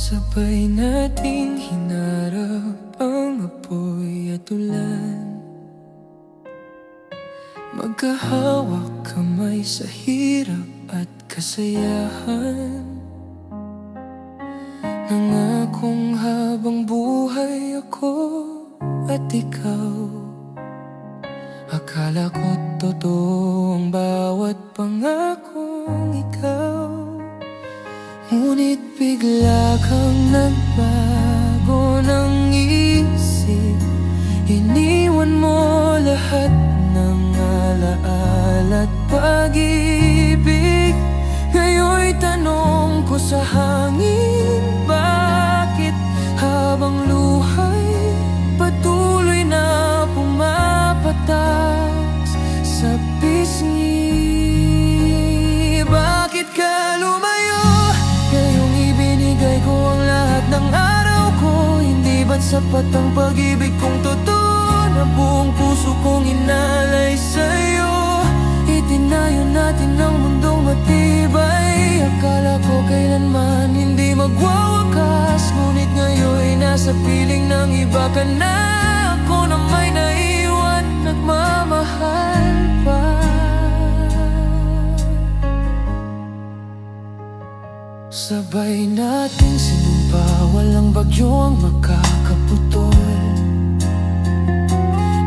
Sabay nating hinarap ang apoy at ulan, magkahawak kamay sa hirap at kasayahan. Nangakong habang buhay ako at ikaw, akala ko totoo ang bawat pangakong ikaw. Ngunit bigla kang nagbago ng isip, iniwan mo lahat ng alaala at pag-ibig. Ngayon'y tanong ko sa hangin, bakit habang luhay patuloy na pumapatas sa pisngi? Bakit ka lumayo? Ngayong ibinigay ko ang lahat ng araw ko. Hindi ba't sapat ang pag-ibig kong totoo na buong puso kong inalay sa'yo? Itinayo natin ang mundong matibay, akala ko kailanman hindi magwawakas. Ngunit ngayon'y nasa piling ng iba ka na. Ako na may naiwan, nagmamahal pa. Sabay nating sinumpa, walang bagyo ang makakaputol.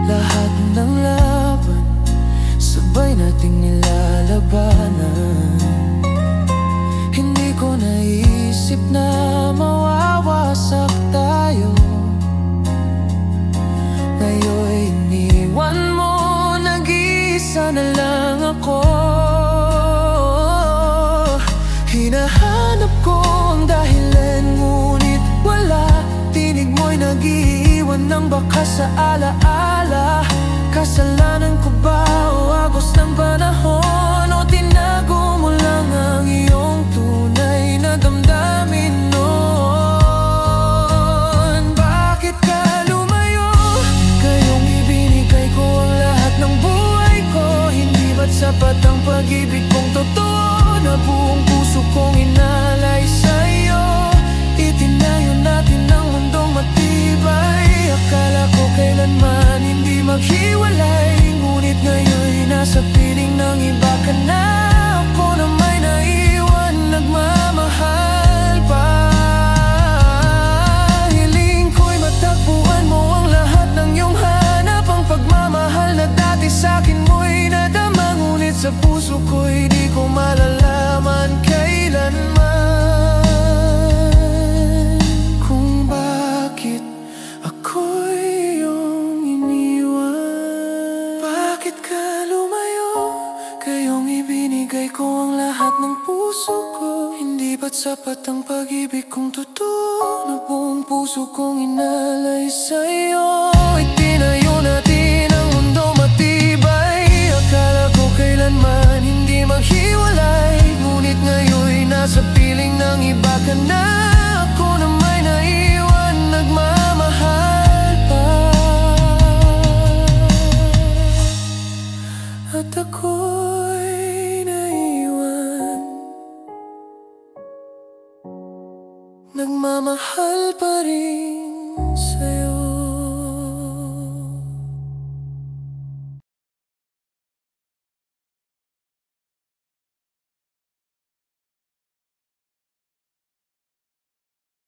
Lahat ng laban, sabay nating nilalabanan. Hindi ko naisip na mawawasak tayo. Ngayon'y iniwan mo, nag-iisa na lang ako. Hinahanap ko ang dahilan, ngunit wala. Tinig mo'y nag-iiwan ng baka sa alaala. Kasalanan ko ba o agos ng panahon? O tinago mo lang ang iyong tunay na damdamin noon? Bakit ka lumayo? Ngayong ibinigay ko ang lahat ng buhay ko. Hindi ba't sapat ang pag-ibig kong totoo na buong puso kong inalay sa'yo? Itinayo natin ang mundong matibay, akala ko kailanman hindi maghiwalay. Ngunit ngayon'y nasa piling ng iba ka na. Ako na may naiwan, nagmamahal pa. Hiling ko'y matagpuan mo ang lahat ng iyong hanap. Ang pagmamahal na dati sa'kin mo'y nadama, ngunit sa puso ko'y di ko malalaman kailanman kung bakit ako'y iyong iniwan. Bakit ka lumayo? Kayong ibinigay ko ang lahat ng puso ko. Hindi ba't sapat ang pag-ibig kong totoo na buong puso kong inalay sa'yo? Itinayo natin ang mundo matibay, akala ko kailanman hindi maghiwalay. Ngunit ngayon'y nasa piling ng iba ka na. Ako na may naiwan, nagmamahal pa. At ako'y naiwan, nagmamahal pa rin.